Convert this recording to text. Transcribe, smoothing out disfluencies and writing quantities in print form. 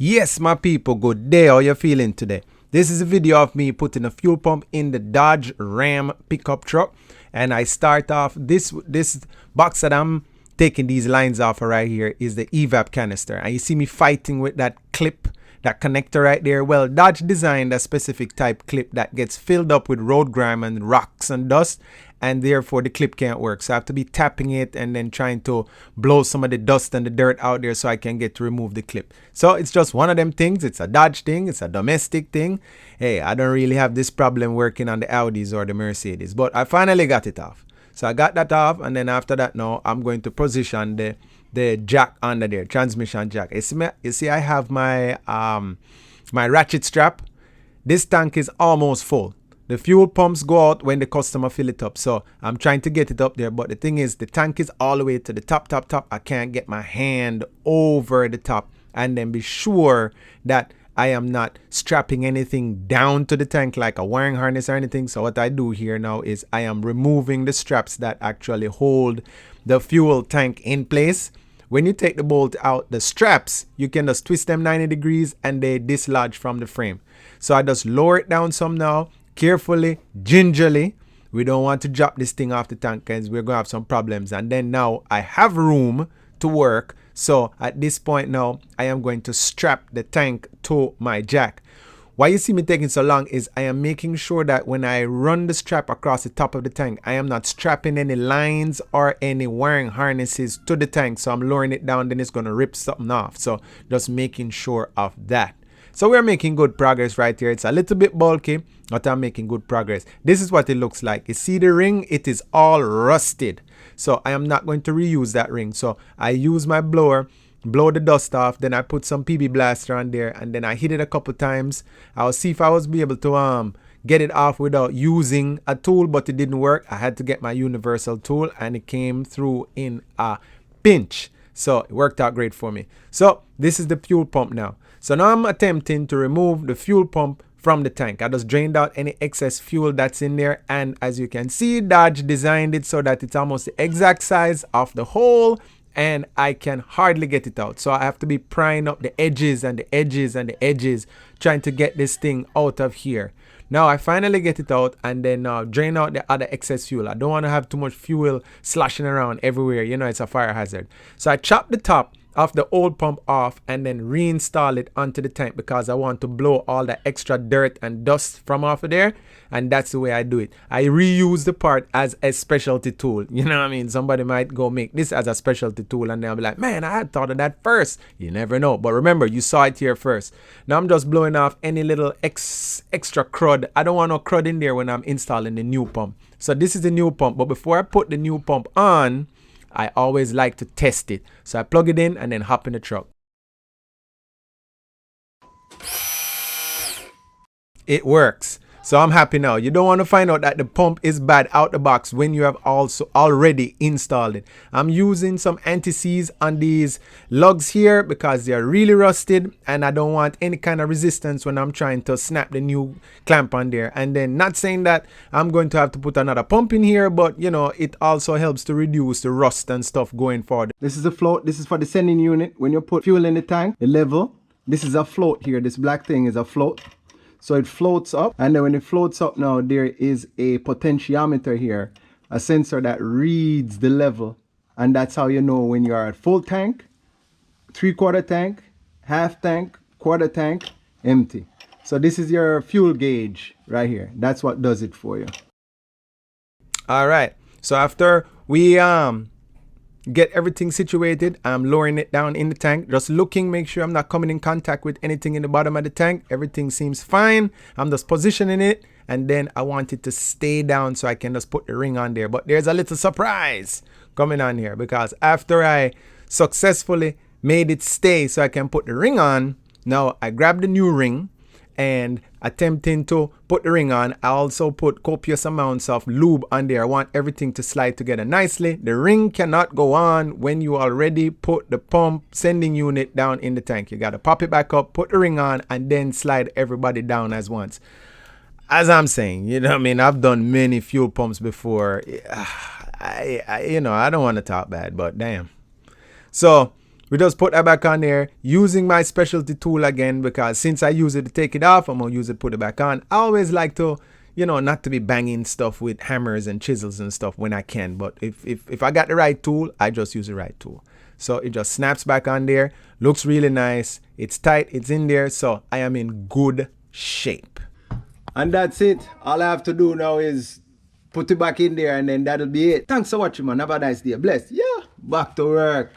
Yes, my people, good day. How you feeling today? This is a video of me putting a fuel pump in the Dodge Ram pickup truck, and I start off this box that I'm taking these lines off right here is the evap canister, and you see me fighting with that clip, that connector right there. Well, Dodge designed a specific type clip that gets filled up with road grime and rocks and dust, and therefore the clip can't work. So I have to be tapping it and then trying to blow some of the dust and the dirt out there so I can get to remove the clip. So it's just one of them things. It's a Dodge thing. It's a domestic thing. Hey, I don't really have this problem working on the Audis or the Mercedes, but I finally got it off. So I got that off, and then after that now I'm going to position the jack under there, transmission jack. You see I have my my ratchet strap. This tank is almost full. The fuel pumps go out when the customer fill it up. So I'm trying to get it up there. But the thing is, the tank is all the way to the top. I can't get my hand over the top and then be sure that I am not strapping anything down to the tank like a wiring harness or anything. So what I do here now is I am removing the straps that actually hold the fuel tank in place. When you take the bolt out, the straps, you can just twist them 90 degrees and they dislodge from the frame. So I just lower it down some now. Carefully, gingerly. We don't want to drop this thing off the tank because we're going to have some problems. And then now I have room to work. So at this point now, I am going to strap the tank to my jack. Why you see me taking so long is I am making sure that when I run the strap across the top of the tank, I am not strapping any lines or any wiring harnesses to the tank. So I'm lowering it down, then it's going to rip something off. So just making sure of that. So we're making good progress right here. It's a little bit bulky, but I'm making good progress. This is what it looks like. You see the ring? It is all rusted. So I am not going to reuse that ring. So I use my blower, blow the dust off, then I put some PB blaster on there, and then I hit it a couple times. I'll see if I was be able to get it off without using a tool, but it didn't work. I had to get my universal tool, and it came through in a pinch. So it worked out great for me. So this is the fuel pump now. So now I'm attempting to remove the fuel pump from the tank. I just drained out any excess fuel that's in there. And as you can see, Dodge designed it so that it's almost the exact size of the hole. And I can hardly get it out. So I have to be prying up the edges and the edges and the edges, trying to get this thing out of here. Now I finally get it out and then drain out the other excess fuel. I don't want to have too much fuel sloshing around everywhere. You know, it's a fire hazard. So I chop the top of the old pump off and then reinstall it onto the tank because I want to blow all the extra dirt and dust from off of there, and that's the way I do it. I reuse the part as a specialty tool. You know what I mean? Somebody might go make this as a specialty tool and they'll be like, man, I had thought of that first. You never know. But remember, you saw it here first. Now I'm just blowing off any little extra crud. I don't want no crud in there when I'm installing the new pump. So this is the new pump, but before I put the new pump on, I always like to test it. So I plug it in and then hop in the truck. It works. So I'm happy now. You don't want to find out that the pump is bad out the box when you have also already installed it. I'm using some anti-seize on these lugs here because they're really rusted and I don't want any kind of resistance when I'm trying to snap the new clamp on there. And then not saying that I'm going to have to put another pump in here, but you know, it also helps to reduce the rust and stuff going forward. This is a float. This is for the sending unit. When you put fuel in the tank, the level, this is a float here. This black thing is a float. So it floats up, and then when it floats up now, there is a potentiometer here, a sensor that reads the level, and that's how you know when you're at full tank, 3/4 tank, half tank, quarter tank, empty. So this is your fuel gauge right here. That's what does it for you. All right. So after we get everything situated, I'm lowering it down in the tank, just looking, make sure I'm not coming in contact with anything in the bottom of the tank. Everything seems fine. I'm just positioning it, and then I want it to stay down so I can just put the ring on there. But there's a little surprise coming on here, because after I successfully made it stay so I can put the ring on, now I grab the new ring and attempting to put the ring on. I also put copious amounts of lube on there. I want everything to slide together nicely. The ring cannot go on when you already put the pump sending unit down in the tank. You got to pop it back up, put the ring on, and then slide everybody down as once. As I'm saying, you know what I mean? I've done many fuel pumps before. I don't want to talk bad, but damn. So We just put that back on there using my specialty tool again, because since I use it to take it off, I'm going to use it to put it back on. I always like to, you know, not to be banging stuff with hammers and chisels and stuff when I can. But if I got the right tool, I just use the right tool. So it just snaps back on there. Looks really nice. It's tight. It's in there. So I am in good shape. And that's it. All I have to do now is put it back in there, and then that'll be it. Thanks for watching, man. Have a nice day. Blessed. Yeah. Back to work.